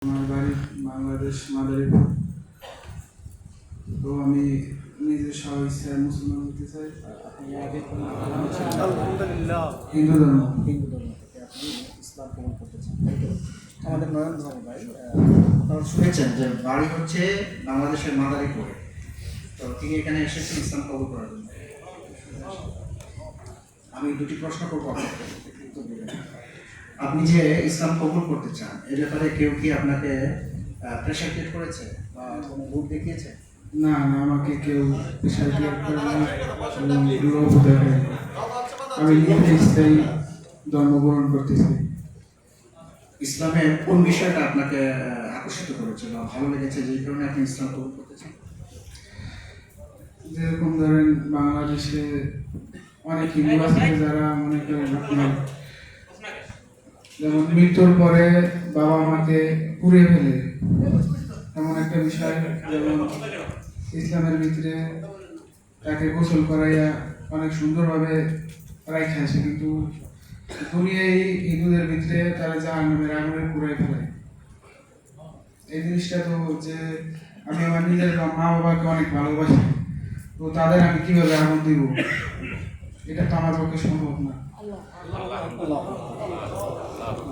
আমার বাড়ি বাংলাদেশ মাদারীপুর। তো আমি নিজের স্ব-ইচ্ছায় মুসলমান হতে চাই। আলহামদুলিল্লাহ। হিন্দু ধর্ম। হিন্দু ধর্ম থেকে আপনি ইসলাম কবুল করতে চান, তাই তো? আমাদের নয়ন ধর্ম ভাই, আপনারা শুনেছেন যে বাড়ি হচ্ছে বাংলাদেশের মাদারীপুরে। তো তিনি এখানে এসেছেন ইসলাম কবুল করার জন্য। আমি দুটি প্রশ্ন করবো আপনাকে, উত্তর দিবেন। আপনি যে ইসলাম কবুল করতে চান এ ব্যাপারে কেউ কি আপনাকে প্রেশার ক্রিয়েট করেছে বা কোনো ভোট দেখিয়েছে? না না, আমাকে কেউ পেশার ক্রিয়েট করে না এবং বিবাহ দেয়। আমি নিজের ইচ্ছায় জন্মগ্রহণ করতেছি। ইসলামের কোন বিষয়টা আপনাকে আকর্ষিত করেছে বা ভালো লেগেছে যে কারণে আপনি ইসলাম কবুল করতে চান? যেরকম ধরেন বাংলাদেশে অনেক হিন্দু আছে যারা মনে করেন আপনার যেমন মৃত্যুর পরে বাবা মাকে পুড়িয়ে ফেলে, এমন একটা বিষয়। যেমন ইসলামের ভিতরে তাকে গোসল করাইয়া অনেক সুন্দরভাবে রাখা আছে, কিন্তু দুনিয়ায় হিন্দুদের ভিতরে তারা জাহান্নামের আগুনে পুড়াই ফেলে। এই জিনিসটা তো যে আমি আমার নিজের মা বাবাকে অনেক ভালোবাসি, তো তাদের আমি কিভাবে আগুন দিব, এটা তো আমার পক্ষে সম্ভব না।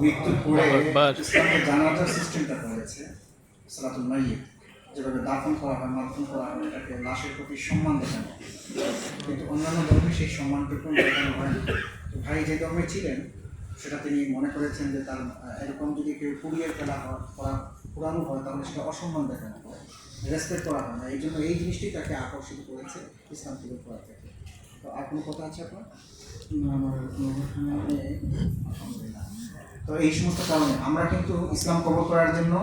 মৃত্যুর পরে ইসলামের জানাজার সিস্টেমটা করেছে সালাতুল মাইয়িত, যেভাবে দাফন করা হয়, মাদফন করা হয়, এটাকে লাশের প্রতি সম্মান দেখানো। কিন্তু অন্যান্য ধর্মে সেই সম্মানটুকু দেখানো হয় না। তো ভাই যে ধর্মে ছিলেন সেটা তিনি মনে করেছেন যে তার এরকম যদি কেউ পুড়িয়ে ফেলা হয়, পুরানো হয়, তাহলে সেটা অসম্মান দেখানো হয়, রেসপেক্ট করা হয় না। এই জন্য এই জিনিসটি তাকে আকর্ষিত করেছে ইসলাম কবুল করা থেকে। তো আর কোনো কথা আছে আপনার? না, আমার কোনো কথা নেই। আলহামদুলিল্লাহ। তো এই সমস্ত কারণে আমরা কিন্তু ইসলাম কবুল করার জন্য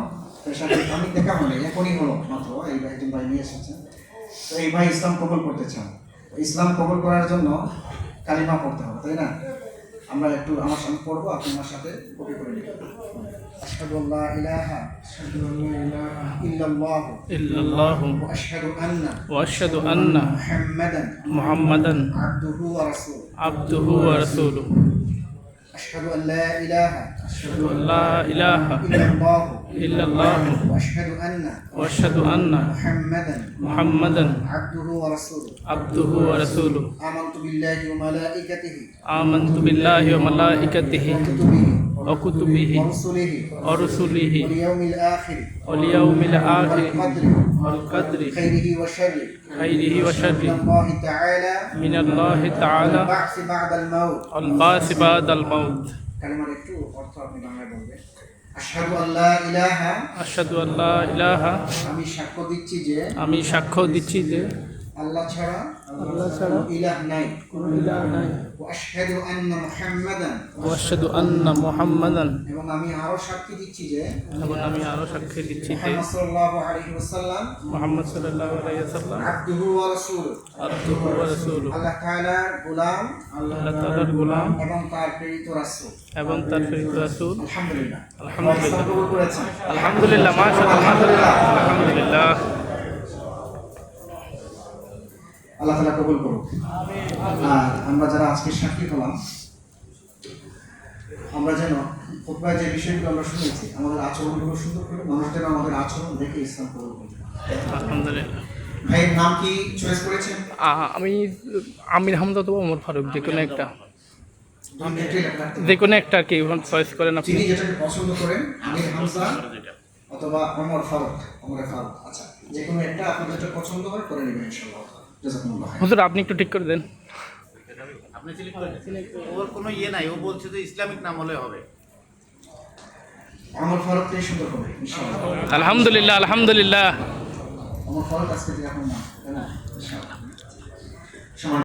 আমি দেখা হলে এখনই হলো মাত্র এই ভাই একজন ভাই নিয়ে এসেছেন। তো এই ভাই ইসলাম কবুল করতে চান। ইসলাম কবুল করার জন্য কালিমা পড়তে হবে, তাই না? আমরা একটু আমার সঙ্গে পড়বো, আপনি আমার সাথে কপি করে নেবেন। আশহাদু আল্লা ইলাহা ইল্লাল্লাহু ওয়া আশহাদু আন্না মুহাম্মাদান আবদুহু ওয়া রাসূলুহু। أشهد أن لا إله إلا الله وأشهد أن محمدا عبده ورسوله آمنت بالله وملائكته وكتبه ورسله واليوم الآخر والقدر خيره وشره من الله تعالى والبعث بعد الموت. কালিমার একটু অর্থ আপনি বাংলায় বলবেন। আশহাদু আল্লা ইলাহা আমি সাক্ষ্য দিচ্ছি যে আল্লাহ ছাড়া ইলাহ নাই, কোনো ইলাহ নাই। ওয়া আশহাদু আন্না মুহাম্মাদান এবং আমি আরো সাক্ষী দিচ্ছি যে মুহাম্মদ সাল্লাল্লাহু আলাইহি ওয়াসাল্লাম আবদুহু ওয়া রাসূলুহু আল্লাহ তাআলার গোলাম এবং তার প্রেরিত রাসূল। আলহামদুলিল্লাহ আলহামদুলিল্লাহ মাশাআল্লাহ আলহামদুলিল্লাহ। আল্লাহ তাআলা কবুল করুন। আর আমরা যারা আজকে সাক্ষী হলাম, আমরা যেন খুতবায় যে বিষয়গুলো আমরা শুনেছি আমাদের আচরণগুলো সুন্দর করে, মানুষ যেন আমাদের আচরণ দেখে ইসলাম কবুল করবে। আলহামদুলিল্লাহ। ভাইয়ের নাম কি চয়েস করেছেন? আমি আমির হামজা অথবা ওমর ফারুক, যে কোনো একটা আর কি চয়েস করেন আপনি। যিনি যেটাকে পছন্দ করেন, আমির হামজা অথবা ওমর ফারুক। আচ্ছা, যে কোনো একটা আপনার যেটা পছন্দ হয় করে নেবেন ইনশাআল্লাহ। হুজুর আপনি একটু ঠিক করে দেন। আপনি সিলেক্ট করে দেন। ওর কোনো ইয়ে নাই, ও বলছে যে ইসলামিক নাম হলে হবে। ওমর ফারুকটাই সুন্দর হবে ইনশাআল্লাহ। আলহামদুলিল্লাহ আলহামদুলিল্লাহ। ওমর ফারুক আজকে যে এখন নাম, তাই না? ইনশাআল্লাহ।